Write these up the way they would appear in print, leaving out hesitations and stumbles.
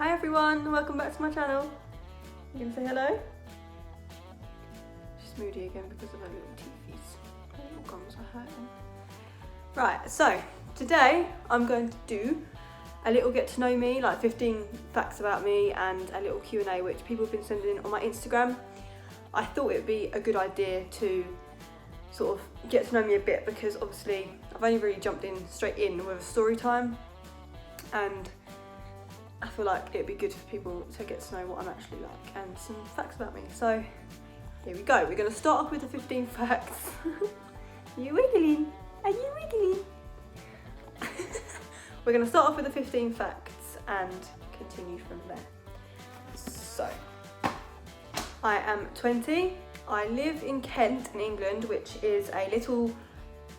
Hi everyone, welcome back to my channel. You gonna say hello? She's moody again because of her little teethies. Her little gums are hurting. Right, so today I'm going to do a little get to know me, like 15 facts about me and a little Q&A which people have been sending on my Instagram. I thought it would be a good idea to sort of get to know me a bit because obviously I've only really jumped in straight in with a story time, and I feel like it'd be good for people to get to know what I'm actually like and some facts about me. So here we go. We're going to start off with the 15 facts. Are you wiggling? Are you wiggling? We're going to start off with the 15 facts and continue from there. So, I am 20. I live in Kent in England, which is a little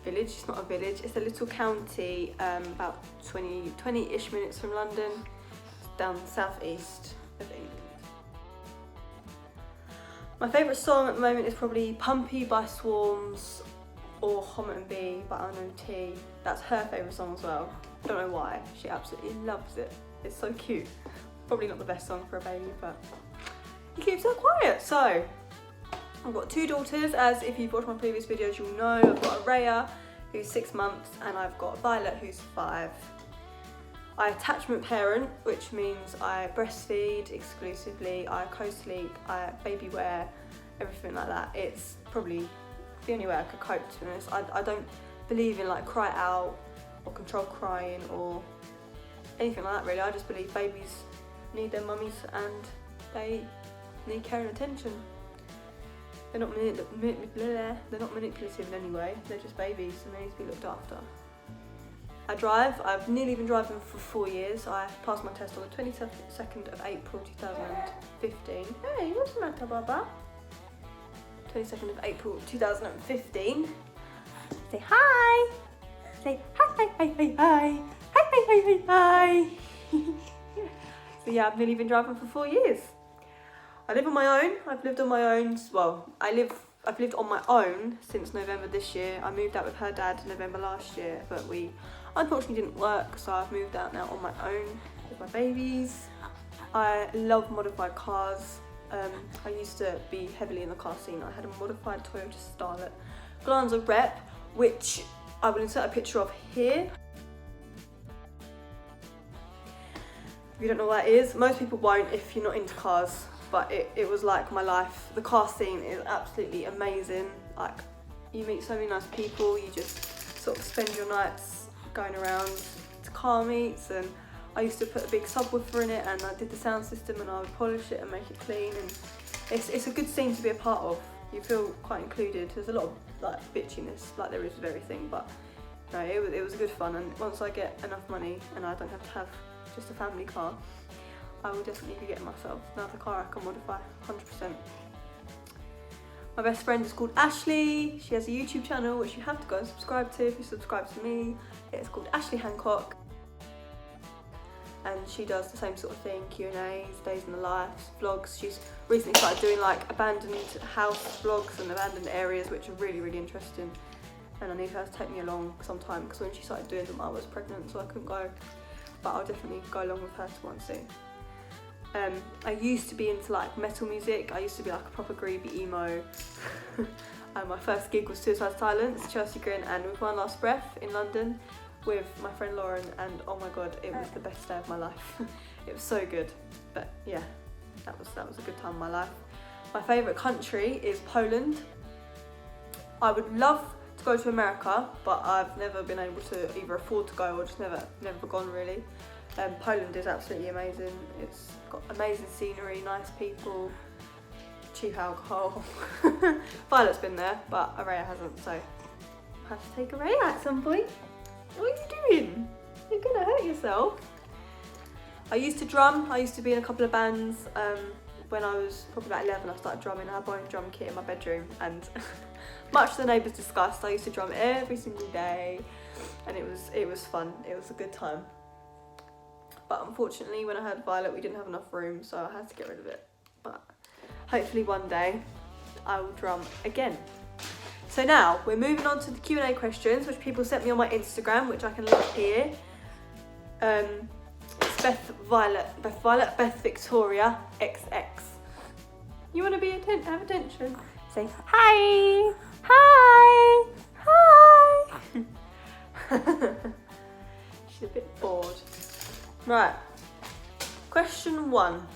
village. It's not a village, it's a little county, about 20-ish minutes from London, down the southeast of England. My favourite song at the moment is probably Pumpy by Swarms or Homet and Bee by Unknown T. That's her favourite song as well. I don't know why, she absolutely loves it. It's so cute. Probably not the best song for a baby, but he keeps her quiet. So, I've got two daughters, as if you've watched my previous videos you'll know. I've got Araya, who's 6 months, and I've got Violet, who's 5. I attachment parent, which means I breastfeed exclusively, I co-sleep, I baby wear, everything like that. It's probably the only way I could cope, to be honest. I don't believe in like cry out or control crying or anything like that really. I just believe babies need their mummies and they need care and attention. They're not manipulative in any way, they're just babies and they need to be looked after. I drive. I've nearly been driving for 4 years. I passed my test on the 22nd of April 2015. Hey, what's the matter, Baba? 22nd of April 2015. Say hi! Say hi, hi, hi, hi! Hi, hi, hi, hi, hi! So yeah, I've nearly been driving for 4 years. I live on my own. I've lived on my own. Well, I've lived on my own since November this year. I moved out with her dad in November last year, but we unfortunately didn't work, so I've moved out now on my own with my babies. I love modified cars. I used to be heavily in the car scene. I had a modified Toyota Starlet Glanza Rep, which I will insert a picture of here. If you don't know what that is, most people won't if you're not into cars. But it was like my life. The car scene is absolutely amazing. Like, you meet so many nice people, you just sort of spend your nights going around to car meets, and I used to put a big subwoofer in it and I did the sound system and I would polish it and make it clean, and it's a good scene to be a part of. You feel quite included. There's a lot of like bitchiness, like there is with everything, but no, it was good fun. And once I get enough money and I don't have to have just a family car, I will definitely be getting myself another car I can modify, 100%. My best friend is called Ashley. She has a YouTube channel which you have to go and subscribe to if you subscribe to me. It's called Ashley Hancock. And she does the same sort of thing, Q&As, days in the life, vlogs. She's recently started doing like abandoned house vlogs and abandoned areas, which are really, really interesting. And I need her to take me along sometime because when she started doing them I was pregnant, so I couldn't go. But I'll definitely go along with her to one soon. I used to be into like metal music. I used to be like a proper greeby emo. My first gig was Suicide Silence, Chelsea Grin and With One Last Breath in London with my friend Lauren, and oh my god, it was the best day of my life. It was so good. But yeah, that was a good time in my life. My favourite country is Poland. I would love to go to America, but I've never been able to either afford to go or just never gone really. Poland is absolutely amazing. It's got amazing scenery, nice people, cheap alcohol. Violet's been there, but Araya hasn't, so I'll have to take Araya at some point. What are you doing? You're gonna hurt yourself. I used to drum. I used to be in a couple of bands. When I was probably about 11, I started drumming. I had my own drum kit in my bedroom, and much to the neighbours' disgust, I used to drum every single day, and it was fun. It was a good time. But unfortunately, when I had Violet, we didn't have enough room, so I had to get rid of it. But hopefully one day I will drum again. So now we're moving on to the Q&A questions, which people sent me on my Instagram, which I can link here. It's Beth Victoria XX. You want to be have attention? Say hi, hi, hi. She's a bit bored. Right. Question 1.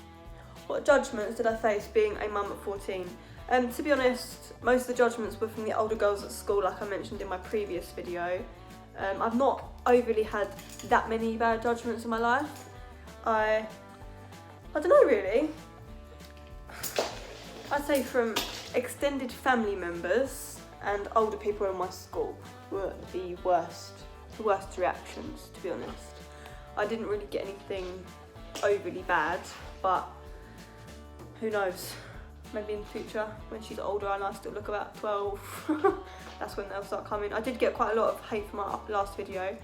What judgments did I face being a mum at 14? To be honest, most of the judgments were from the older girls at school, like I mentioned in my previous video. I've not overly had that many bad judgments in my life. I don't know really. I'd say from extended family members and older people in my school were the worst reactions, to be honest. I didn't really get anything overly bad, but who knows? Maybe in the future, when she's older and I still look about 12, that's when they'll start coming. I did get quite a lot of hate from my last video,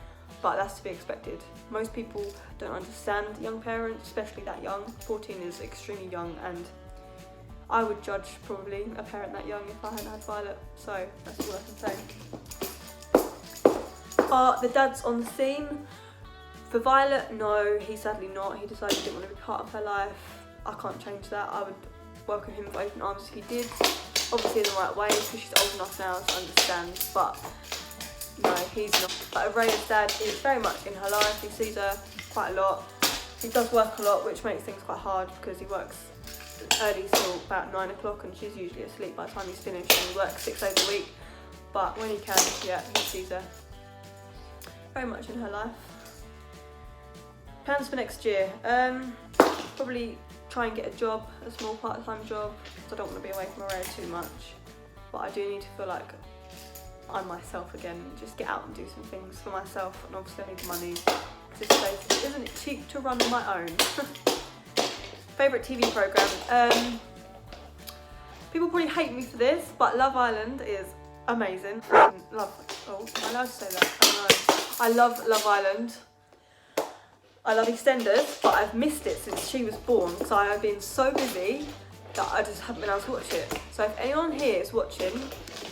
but that's to be expected. Most people don't understand young parents, especially that young. 14 is extremely young, and I would judge probably a parent that young if I hadn't had Violet, so that's all I can say. Are the dads on the scene? For Violet, no, he's sadly not. He decided he didn't want to be part of her life. I can't change that. I would welcome him with open arms if he did. Obviously in the right way, because she's old enough now to understand, but no, he's not. But Araya's dad is very much in her life. He sees her quite a lot. He does work a lot, which makes things quite hard because he works early till about 9 o'clock and she's usually asleep by the time he's finished, and he works 6 days a week. But when he can, yeah, he sees her very much in her life. Plans for next year? Probably try and get a job, a small part-time job, because I don't want to be away from Araya too much. But I do need to feel like I'm myself again, just get out and do some things for myself, and obviously I need the money, because this place isn't cheap to run on my own. Favourite TV programme? People probably hate me for this, but Love Island is amazing. Oh, am I allowed to say that? I don't know. I love Love Island. I love EastEnders, but I've missed it since she was born because I have been so busy that I just haven't been able to watch it. So if anyone here is watching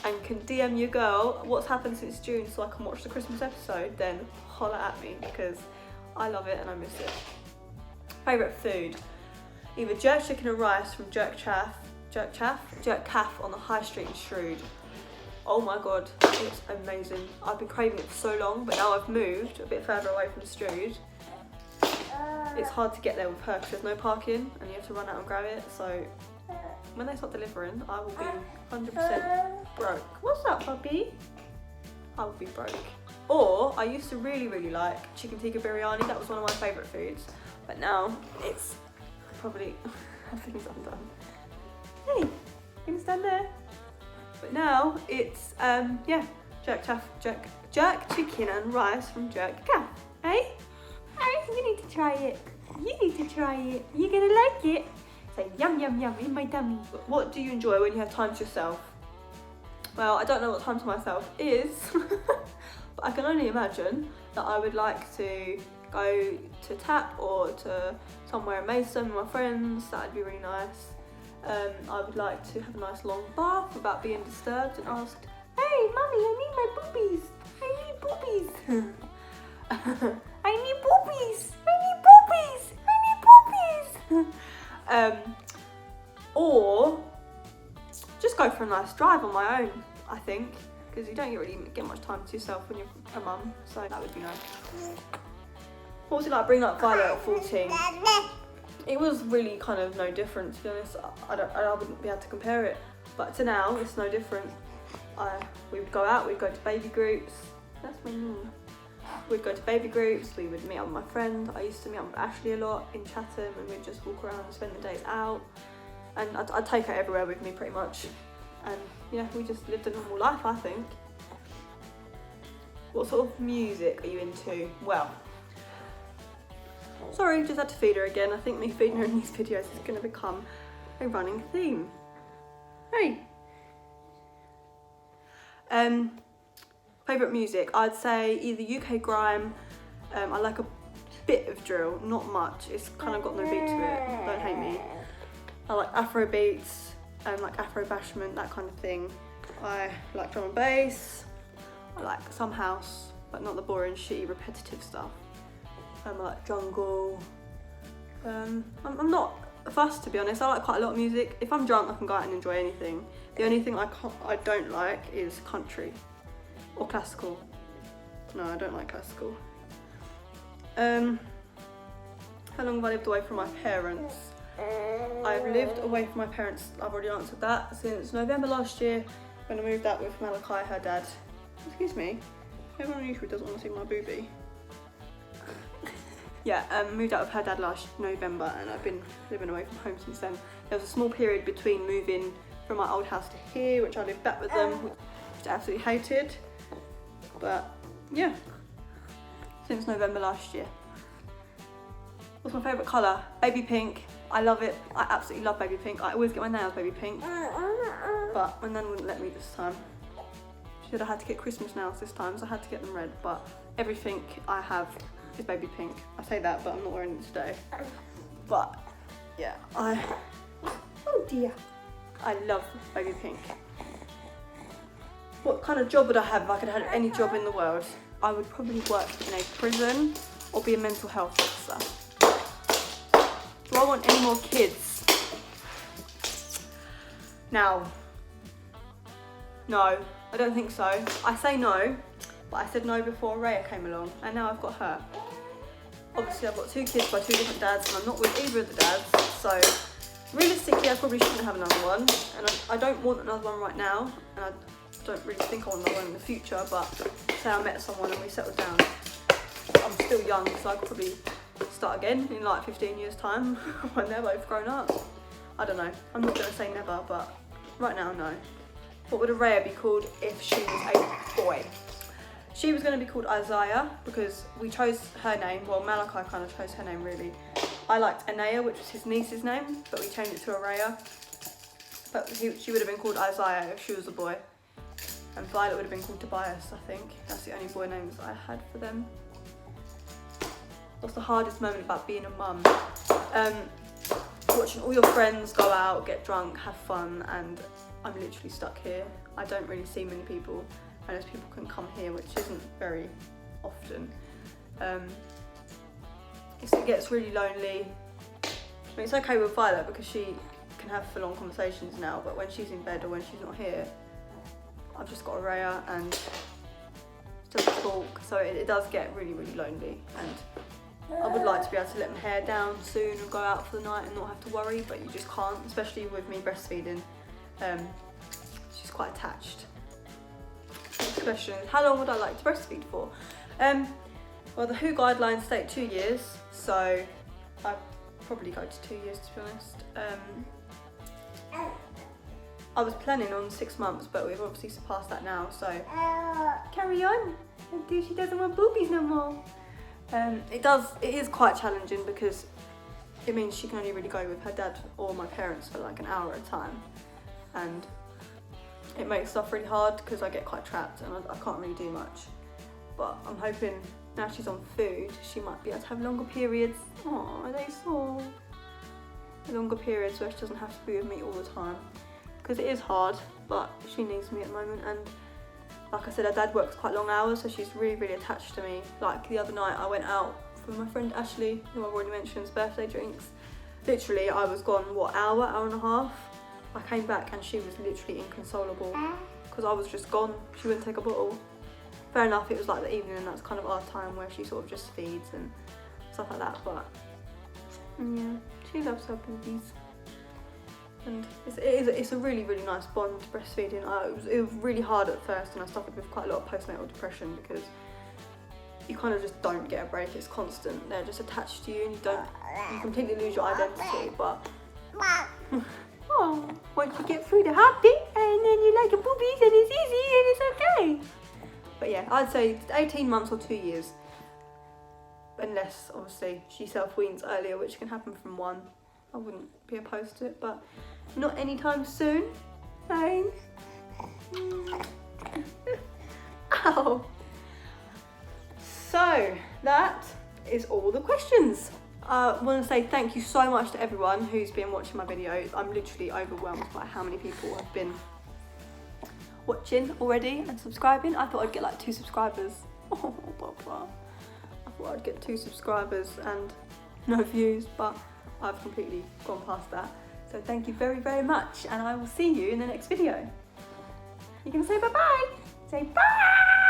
and can DM your girl what's happened since June so I can watch the Christmas episode, then holler at me because I love it and I miss it. Favourite food? Either jerk chicken and rice from Jerk Calf on the High Street in Shrewd. Oh my god, it's amazing. I've been craving it for so long, but now I've moved a bit further away from Shrewd. It's hard to get there with her because there's no parking and you have to run out and grab it, so when they start delivering I will be 100% broke. What's up, puppy? I will be broke. Or I used to really like chicken tikka biryani. That was one of my favourite foods, but now it's probably everything's undone. Hey, you can stand there. But now it's yeah, jerk chicken and rice from Jerk Calf. Hey? You need to try it. You need to try it. You're gonna like it. Say yum yum yum in my tummy. What do you enjoy when you have time to yourself? Well, I don't know what time to myself is, but I can only imagine that I would like to go to Tap or to somewhere in Maidstone with my friends. That'd be really nice. I would like to have a nice long bath without being disturbed and asked, "Hey, mummy, I need my boobies. I need boobies." I need boobies! I need boobies! I need boobies! Or just go for a nice drive on my own, I think, because you don't really get much time to yourself when you're a mum, so that would be nice. What was it like bringing up Violet at 14? It was really kind of no different, to be honest. I wouldn't be able to compare it, but to now, it's no different. We would go out, we'd go to baby groups. That's my mum. We'd go to baby groups, we would meet up with my friend. I used to meet up with Ashley a lot in Chatham, and we'd just walk around and spend the days out. And I'd take her everywhere with me pretty much. And yeah, we just lived a normal life, I think. What sort of music are you into? Well, sorry, just had to feed her again. I think me feeding her in these videos is going to become a running theme. Hey! Favourite music? I'd say either UK grime, I like a bit of drill, not much, it's kind of got no beat to it, don't hate me. I like Afro beats, like Afro bashment, that kind of thing. I like drum and bass, I like some house, but not the boring, shitty, repetitive stuff. I like jungle, I'm not fussed, to be honest. I like quite a lot of music. If I'm drunk, I can go out and enjoy anything. The only thing I don't like is country or classical. No, I don't like classical. How long have I lived away from my parents? I've lived away from my parents, I've already answered that, since November last year when I moved out with Malachi, her dad. Excuse me, everyone usually doesn't want to see my boobie. Yeah, moved out with her dad last November, and I've been living away from home since then. There was a small period between moving from my old house to here, which I lived back with them, which I absolutely hated. But yeah, since November last year. What's my favourite colour? Baby pink. I love it. I absolutely love baby pink. I always get my nails baby pink, but my nan wouldn't let me this time. She said I had to get Christmas nails this time, so I had to get them red, but everything I have is baby pink. I say that, but I'm not wearing it today. But yeah, oh dear, I love baby pink. What kind of job would I have if I could have any job in the world? I would probably work in a prison or be a mental health officer. Do I want any more kids? Now, no, I don't think so. I say no, but I said no before Raya came along, and now I've got her. Obviously I've got 2 kids by 2 different dads, and I'm not with either of the dads, so realistically I probably shouldn't have another one, and I don't want another one right now, and I don't really think I want another one in the future, but say I met someone and we settled down. I'm still young, so I could probably start again in like 15 years time when they're both grown up. I don't know, I'm not going to say never, but right now, no. What would Araya be called if she was a boy? She was going to be called Isaiah because we chose her name. Well, Malachi kind of chose her name really. I liked Anaya, which was his niece's name, but we changed it to Araya. But she would have been called Isaiah if she was a boy. And Violet would have been called Tobias, I think. That's the only boy names I had for them. What's the hardest moment about being a mum? Watching all your friends go out, get drunk, have fun, and I'm literally stuck here. I don't really see many people, unless people can come here, which isn't very often. It gets really lonely. I mean, it's okay with Violet because she can have full-on conversations now, but when she's in bed or when she's not here, I've just got Araya and she doesn't talk, so it does get really, really lonely. And I would like to be able to let my hair down soon and go out for the night and not have to worry, but you just can't, especially with me breastfeeding. She's quite attached. Next question is, how long would I like to breastfeed for? Well, the WHO guidelines state 2 years, so I'd probably go to 2 years, to be honest. I was planning on 6 months, but we've obviously surpassed that now, so carry on. She doesn't want boobies no more. It is quite challenging because it means she can only really go with her dad or my parents for like an hour at a time, and it makes stuff really hard because I get quite trapped and I can't really do much. But I'm hoping now she's on food, she might be able to have longer periods. Oh, are they so? Longer periods where she doesn't have to be with me all the time, because it is hard, but she needs me at the moment. And like I said, her dad works quite long hours, so she's really, really attached to me. Like the other night I went out with my friend Ashley, who I've already mentioned, birthday drinks. Literally I was gone, what, hour and a half? I came back and she was literally inconsolable because I was just gone. She wouldn't take a bottle. Fair enough, it was like the evening and that's kind of our time where she sort of just feeds and stuff like that, but yeah, she loves her boobies. And it's a really, really nice bond, breastfeeding. It was really hard at first, and I suffered with quite a lot of postnatal depression because you kind of just don't get a break. It's constant. They're just attached to you, and you completely lose your identity. But oh, once you get through the hard bit, and then you like your boobies, and it's easy, and it's okay. But yeah, I'd say 18 months or 2 years, unless obviously she self-weans earlier, which can happen from 1. I wouldn't be opposed to it, but not anytime soon. Thanks. Ow. So that is all the questions. I want to say thank you so much to everyone who's been watching my videos. I'm literally overwhelmed by how many people have been watching already and subscribing. I thought I'd get like 2 subscribers. Oh, Papa. I thought I'd get 2 subscribers and no views, but I've completely gone past that. So thank you very, very much, and I will see you in the next video. You can say bye-bye. Say bye!